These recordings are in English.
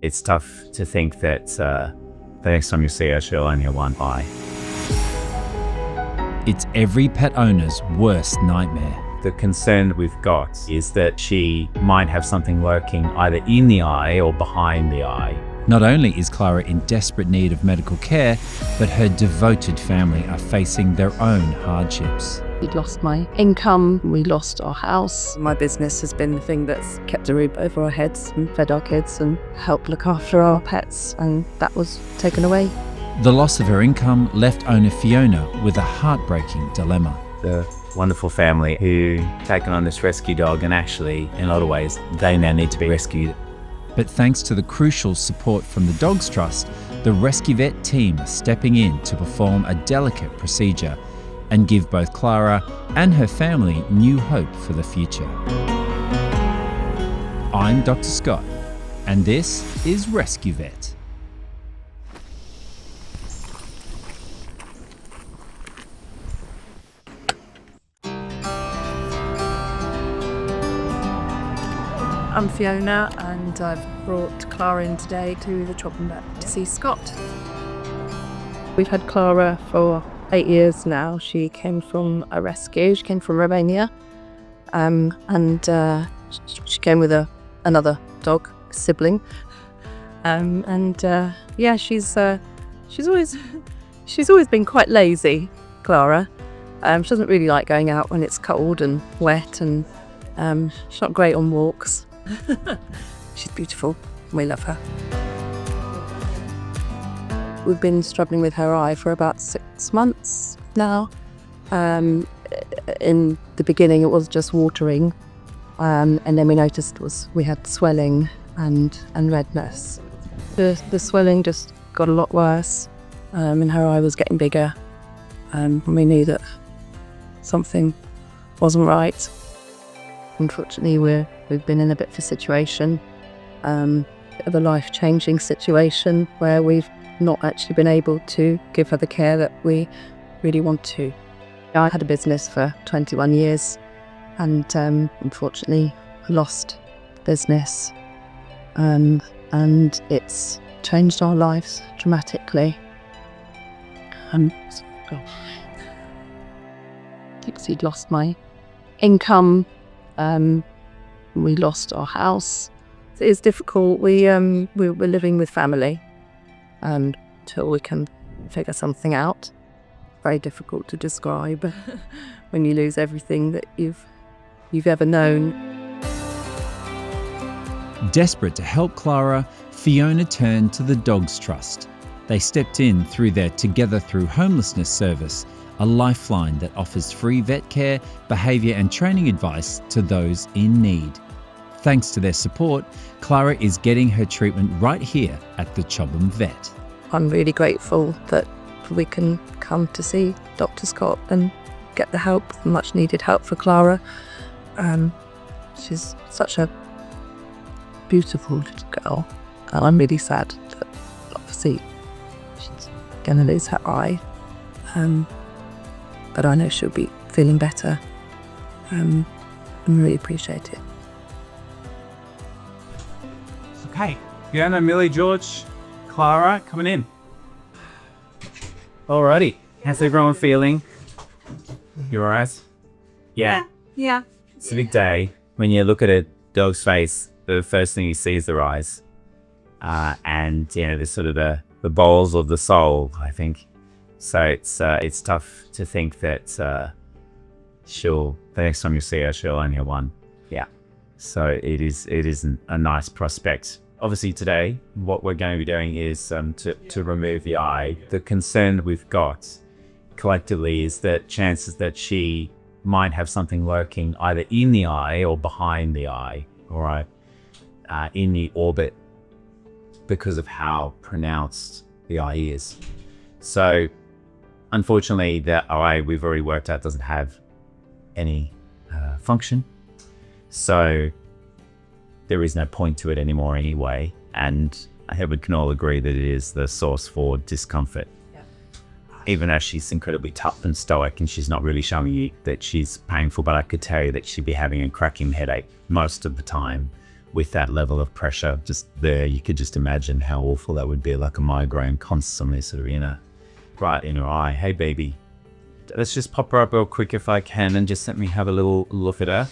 It's tough to think that the next time you see her, she'll only have one eye. It's every pet owner's worst nightmare. The concern we've got is that she might have something lurking either in the eye or behind the eye. Not only is Clara in desperate need of medical care, but her devoted family are facing their own hardships. We'd lost my income, we lost our house. My business has been the thing that's kept a roof over our heads and fed our kids and helped look after our pets, and that was taken away. The loss of her income left owner Fiona with a heartbreaking dilemma. The wonderful family who taken on this rescue dog, and actually, in a lot of ways, they now need to be rescued. But thanks to the crucial support from the Dogs Trust, the Rescue Vet team are stepping in to perform a delicate procedure and give both Clara and her family new hope for the future. I'm Dr. Scott, and this is Rescue Vet. I'm Fiona, and I've brought Clara in today to the Chobham Vet to see Scott. We've had Clara for 8 years now. She came from a rescue. She came from Romania, and she came with another dog, a sibling. She's always been quite lazy, Clara. She doesn't really like going out when it's cold and wet, and she's not great on walks. She's beautiful. We love her. We've been struggling with her eye for about 6 months now. In the beginning, it was just watering, and then we noticed we had swelling and redness. The swelling just got a lot worse, and her eye was getting bigger, and we knew that something wasn't right. Unfortunately, we've been in a bit of a situation, bit of a life-changing situation where we've not actually been able to give her the care that we really want to. I had a business for 21 years, and unfortunately lost business, and it's changed our lives dramatically. He'd lost my income. We lost our house. It's difficult. We're living with family until we can figure something out. Very difficult to describe when you lose everything that you've ever known. Desperate to help Clara, Fiona turned to the Dogs Trust. They stepped in through their Together Through Homelessness service, a lifeline that offers free vet care, behaviour and training advice to those in need. Thanks to their support, Clara is getting her treatment right here at the Chobham Vet. I'm really grateful that we can come to see Dr. Scott and get the help, the much needed help for Clara. She's such a beautiful little girl, and I'm really sad that obviously she's going to lose her eye. But I know she'll be feeling better. I really appreciate it. Okay, Fiona, Millie, George, Clara, coming in. Alrighty, how's everyone feeling? You alright? Yeah. Yeah. It's a big day. When you look at a dog's face, the first thing you see is their eyes. And, there's sort of the bowels of the soul, I think. So it's tough to think that the next time you see her, she'll only have one. Yeah. So it isn't a nice prospect. Obviously today, what we're going to be doing is to remove the eye. The concern we've got collectively is that chances that she might have something lurking either in the eye or behind the eye, all right, in the orbit, because of how pronounced the eye is. So unfortunately, the eye we've already worked out doesn't have any function. So there is no point to it anymore anyway. And I hope we can all agree that it is the source for discomfort. Yeah. Even as she's incredibly tough and stoic and she's not really showing you that she's painful, but I could tell you that she'd be having a cracking headache most of the time with that level of pressure just there, you could just imagine how awful that would be, like a migraine constantly sort of right in her eye. Hey baby, let's just pop her up real quick if I can and just let me have a little look at her.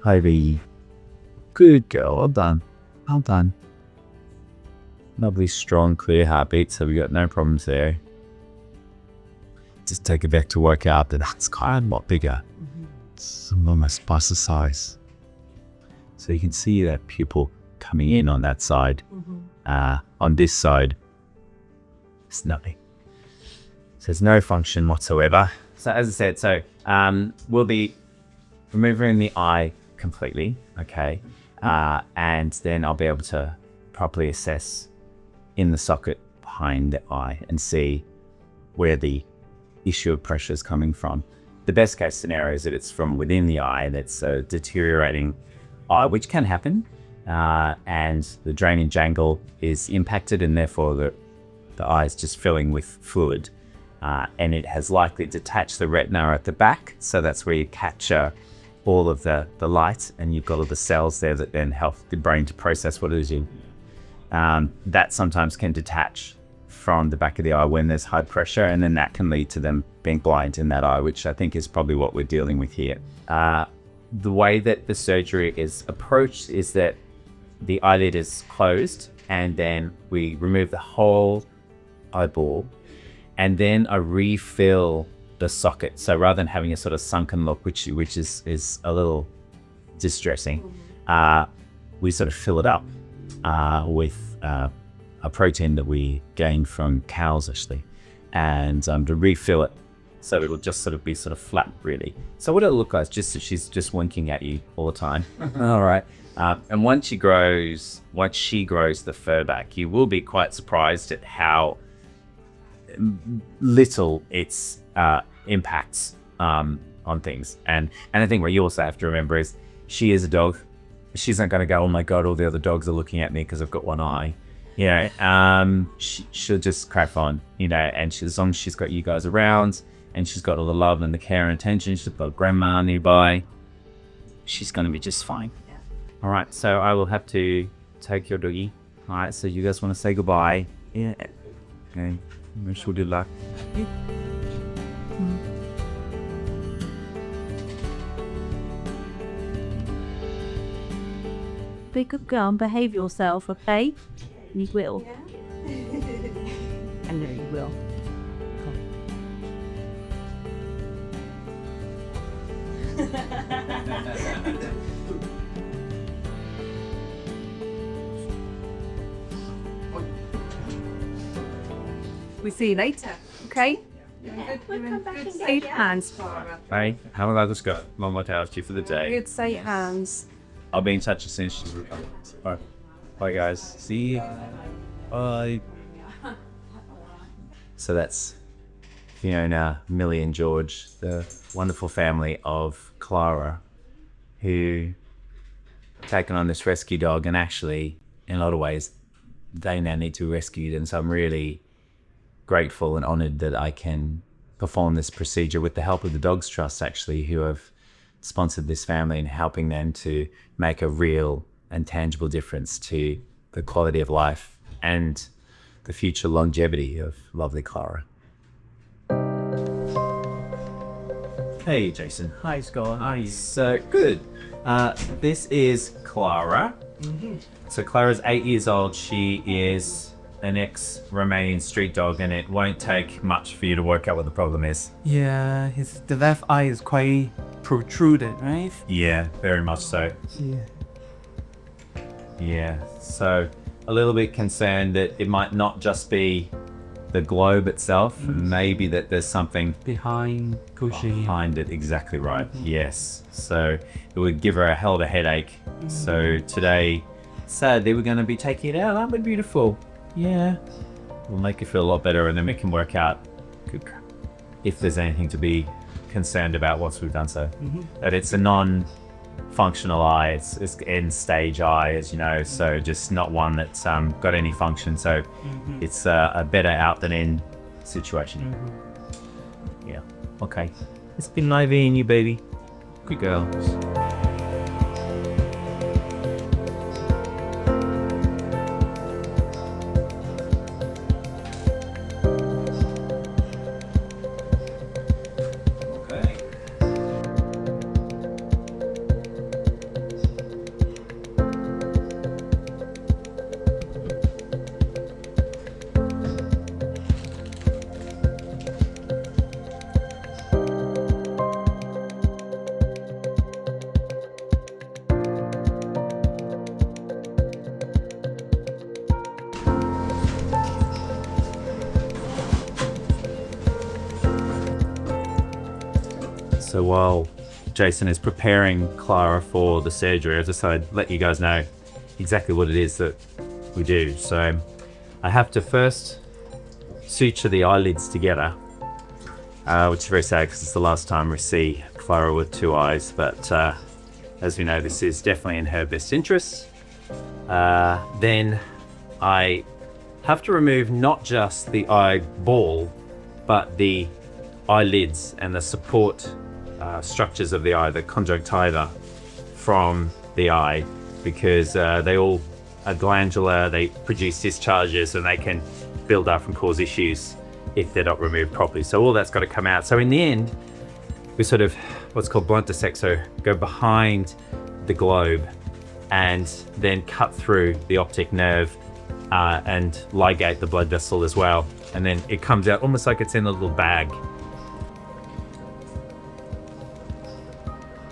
Hi baby. Good girl, well done. Well done. Lovely, strong, clear heartbeat, so we got no problems there. Just take her back to work out. That's kind of a lot bigger. It's almost twice the size. So you can see that pupil coming in on that side. On this side, it's nothing. So there's no function whatsoever. So as I said, we'll be removing the eye completely, okay? And then I'll be able to properly assess in the socket behind the eye and see where the issue of pressure is coming from. The best case scenario is that it's from within the eye, that's a deteriorating eye, which can happen, and the drainage angle is impacted, and therefore the eye is just filling with fluid, and it has likely detached the retina at the back, so that's where you capture all of the light, and you've got all the cells there that then help the brain to process what it is in. That sometimes can detach from the back of the eye when there's high pressure, and then that can lead to them being blind in that eye, which I think is probably what we're dealing with here. The way that the surgery is approached is that the eyelid is closed, and then we remove the whole eyeball, and then I refill the socket. So rather than having a sort of sunken look, which is a little distressing, we sort of fill it up with a protein that we gained from cows actually, and to refill it so it'll just sort of be sort of flat really. So what it'll look like is just that she's just winking at you all the time. All right. And once she grows the fur back, you will be quite surprised at how little its impacts on things. And I think what you also have to remember is she is a dog. She's not going to go, oh my God, all the other dogs are looking at me because I've got one eye. She'll just crack on, and as long as she's got you guys around and she's got all the love and the care and attention, she's got grandma nearby, she's going to be just fine. Yeah. All right, so I will have to take your doggy. All right, so you guys want to say goodbye? Yeah. Okay, wish you good luck. Be a good girl and behave yourself, okay? You will. Yeah. I know you will. We see you later, okay? We'll come back and get Safe you. hands, Clara. Hey, how about this go? One more time to you for the day. Good safe hands. I'll be in touch as soon as she's recovered. All right. Bye, guys. See you. Bye. So that's Fiona, Millie, and George, the wonderful family of Clara, who have taken on this rescue dog, and actually, in a lot of ways, they now need to be rescued. And so I'm really grateful and honored that I can perform this procedure with the help of the Dogs Trust, actually, who have sponsored this family and helping them to make a real and tangible difference to the quality of life and the future longevity of lovely Clara. Hey Jason. Hi Scott, how are you? So good. This is Clara. So Clara's 8 years old. She is an ex-Romanian street dog, and it won't take much for you to work out what the problem is. Yeah, the left eye is quite protruded, right? Yeah, very much so. Yeah. Yeah, so a little bit concerned that it might not just be the globe itself, maybe that there's something Behind pushing. behind it. Exactly right. Yes. So it would give her a hell of a headache. So today, sadly, we're going to be taking it out. That would be beautiful. Yeah. We'll make it feel a lot better, and then we can work out if there's anything to be concerned about once we've done so. That it's a non-functional eye. It's end stage eye, as you know, so just not one that's got any function. So it's a better out than in situation. Yeah. Okay. It's been nice being you, baby. Good girl. So while Jason is preparing Clara for the surgery, I just thought I'd let you guys know exactly what it is that we do. So I have to first suture the eyelids together, which is very sad because it's the last time we see Clara with two eyes. But as we know, this is definitely in her best interest. Then I have to remove not just the eyeball, but the eyelids and the support structures of the eye, the conjunctiva from the eye, because they all are glandular, they produce discharges, and they can build up and cause issues if they're not removed properly. So all that's got to come out. So in the end, we sort of what's called blunt dissect, so go behind the globe and then cut through the optic nerve and ligate the blood vessel as well. And then it comes out almost like it's in a little bag.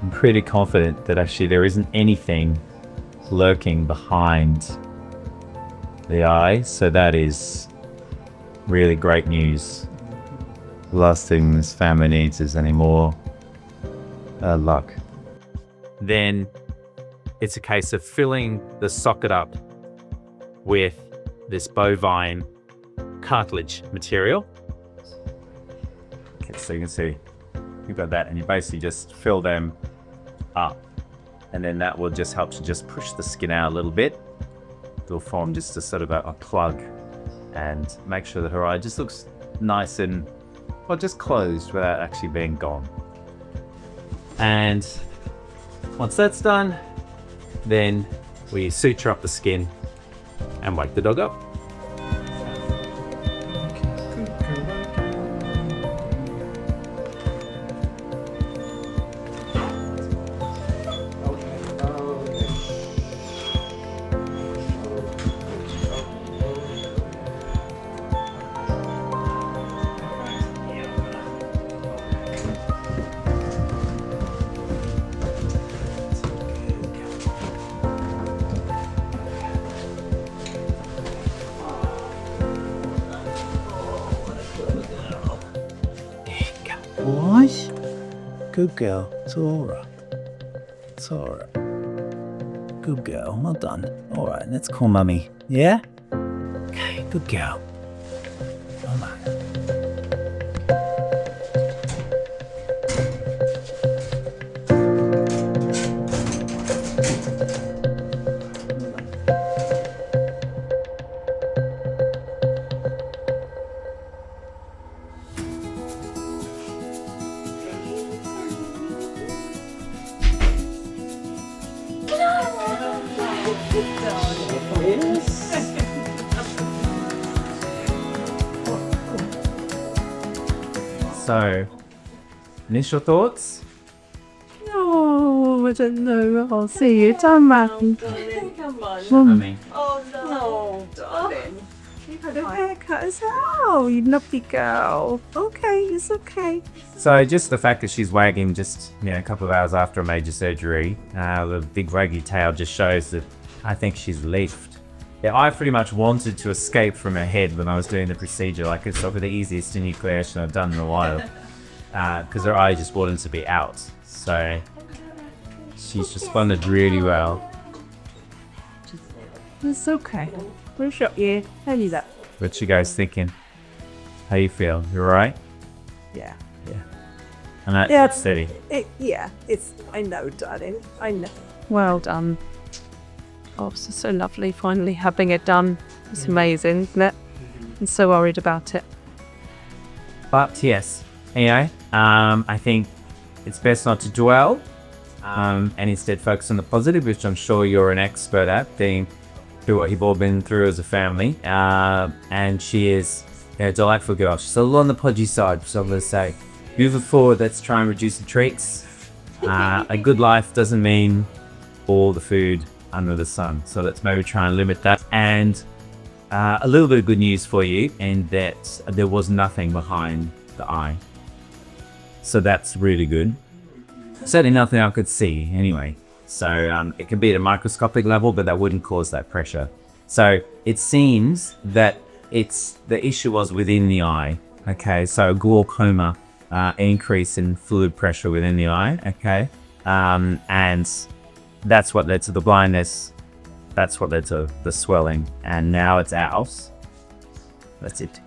I'm pretty confident that actually there isn't anything lurking behind the eye, so that is really great news. The last thing this family needs is any more luck. Then it's a case of filling the socket up with this bovine cartilage material. Okay, so you can see you've got that, and you basically just fill them up, and then that will just help to just push the skin out a little bit. It'll form just a sort of a plug and make sure that her eye just looks nice and, well, just closed without actually being gone. And once that's done, then we suture up the skin and wake the dog up. What? Good girl. It's alright. It's alright. Good girl. Well done. Alright, let's call mummy. Yeah? Okay, good girl. Come on. So, initial thoughts? Oh, I don't know. I'll see you. Time man. Mummy. No, darling. You've had a haircut as well, you naughty girl. Okay, it's okay. So just the fact that she's wagging just a couple of hours after a major surgery, the big raggy tail just shows that I think she's relieved. Yeah, I pretty much wanted to escape from her head when I was doing the procedure. Like, it's sort of the easiest enucleation I've done in a while, because her eye just wanted to be out. So she's responded really well. It's okay. We'll shot you. Tell you that. What you guys thinking? How you feel? You alright? Yeah. And that's Yeah. steady. I know, darling. I know. Well done. Oh, this is so lovely, finally having it done. It's amazing, isn't it? I'm so worried about it. But yes, anyway, I think it's best not to dwell and instead focus on the positive, which I'm sure you're an expert at, being through what you've all been through as a family. And she is a delightful girl. She's a little on the podgy side, so I'm going to say, moving forward, let's try and reduce the treats. A good life doesn't mean all the food under the sun, so let's maybe try and limit that. And a little bit of good news for you, and that there was nothing behind the eye, so that's really good. Certainly nothing I could see anyway, so it can be at a microscopic level, but that wouldn't cause that pressure. So it seems that the issue was within the eye. Okay, so glaucoma increase in fluid pressure within the eye. Okay. And that's what led to the blindness. That's what led to the swelling. And now it's out. That's it.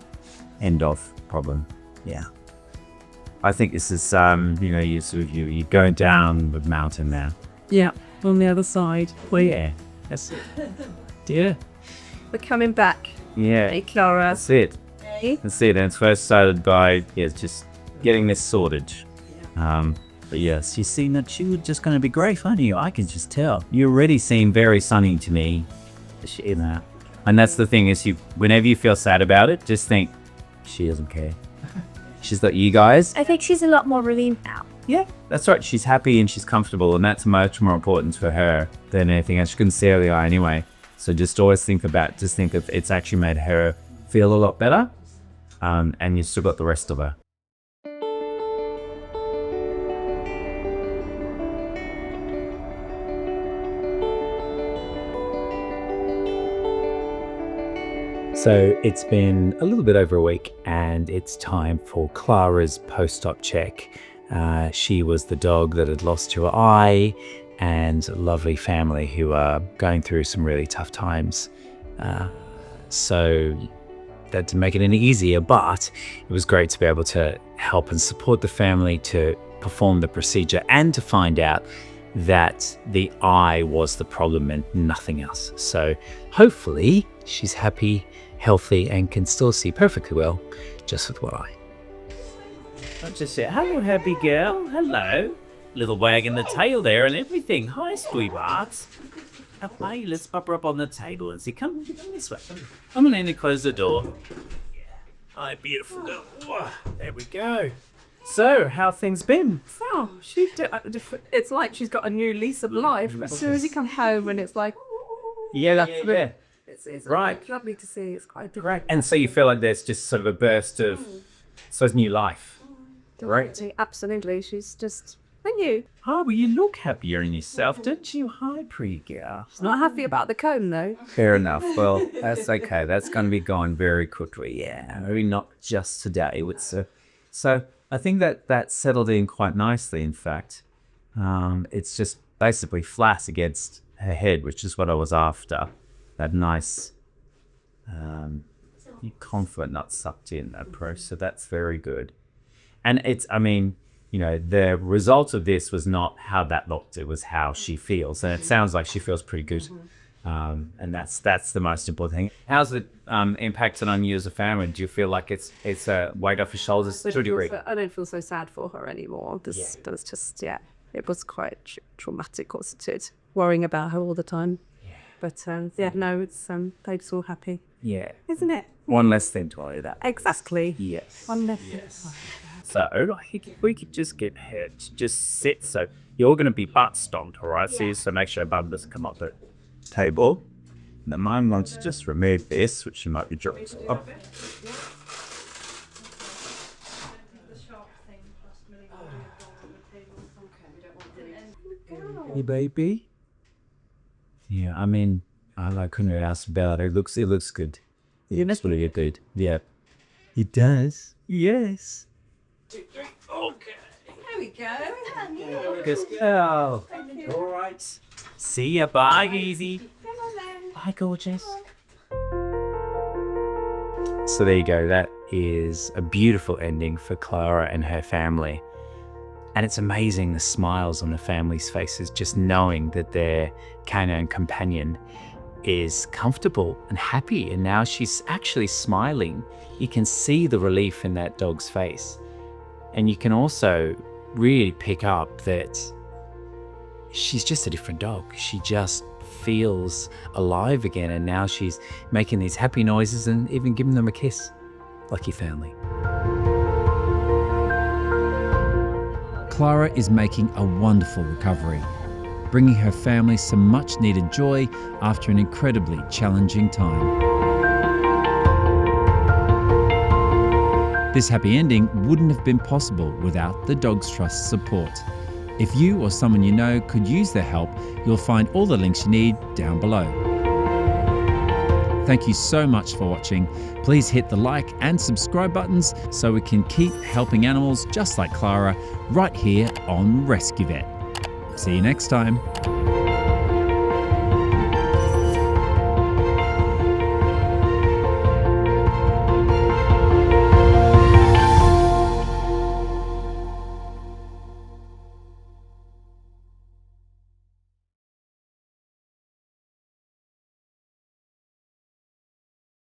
End of problem. Yeah. I think this is, you're going down the mountain now. Yeah, on the other side. Well, yeah. That's it. Yeah. We're coming back. Yeah. Hey, Clara. That's it. Hey. That's it. And it's first started by, just getting this sorted. But yes, you see that you're just going to be great, aren't you? I can just tell. You already seem very sunny to me. And that's the thing is, whenever you feel sad about it, just think, she doesn't care. She's got you guys. I think she's a lot more relieved now. Yeah, that's right. She's happy and she's comfortable, and that's much more important for her than anything else. She couldn't see out of the eye anyway. So just always think if it's actually made her feel a lot better, and you've still got the rest of her. So it's been a little bit over a week, and it's time for Clara's post-op check. She was the dog that had lost her eye, and a lovely family who are going through some really tough times. So that didn't make it any easier, but it was great to be able to help and support the family to perform the procedure and to find out that the eye was the problem and nothing else. So hopefully she's happy, healthy, and can still see perfectly well just with one eye. I just said, hello, happy girl. Hello. Little wag in the tail there and everything. Hi, sweethearts. Okay, let's pop her up on the table and see. Come this way. I'm going to close the door. Hi, beautiful girl. There we go. So, how things been? Oh, it's like she's got a new lease of life. As soon as you come home and it's like, Yeah. it's Right. lovely to see. It's quite different. Right. And so you feel like there's just sort of a burst of, it's new life. Right. Absolutely. She's just, thank you. Oh, well, you look happier in yourself, don't you? Hi, pretty girl. She's not happy about the comb though. Fair enough. Well, that's okay. That's going to be gone very quickly. Yeah, maybe not just today. So I think that settled in quite nicely, in fact. It's just basically flat against her head, which is what I was after. That nice comfort not sucked in approach. So that's very good. And the result of this was not how that looked, it was how she feels. And it sounds like she feels pretty good. And that's the most important thing. How's it impacted on you as a family? Do you feel like it's a weight off your shoulders to a degree? I don't feel so sad for her anymore. This was just, it was quite traumatic, wasn't it? Worrying about her all the time. Yeah. But it's Dave's all happy. Yeah. Isn't it? One less thing to worry about. Exactly. Yes. One less thing to worry about. So I think if we could just get her to just sit. So you're going to be butt stomped, all right? Yeah. So make sure your bum doesn't come up the table. And then mine wants to just remove this, which you might be dropping up. Hey, baby. Yeah, I couldn't ask about it. It looks good. Yeah, that's what you did. Yeah. It does. Yes. 2, 3. Okay. There we go. Good girl. All right. See ya. Bye, easy. Bye, gorgeous. So there you go. That is a beautiful ending for Clara and her family. And it's amazing the smiles on the family's faces, just knowing that their canine companion is comfortable and happy. And now she's actually smiling. You can see the relief in that dog's face. And you can also really pick up that she's just a different dog. She just feels alive again. And now she's making these happy noises and even giving them a kiss. Lucky family. Clara is making a wonderful recovery, bringing her family some much needed joy after an incredibly challenging time. This happy ending wouldn't have been possible without the Dogs Trust support. If you or someone you know could use their help, you'll find all the links you need down below. Thank you so much for watching. Please hit the like and subscribe buttons so we can keep helping animals just like Clara right here on Rescue Vet. See you next time.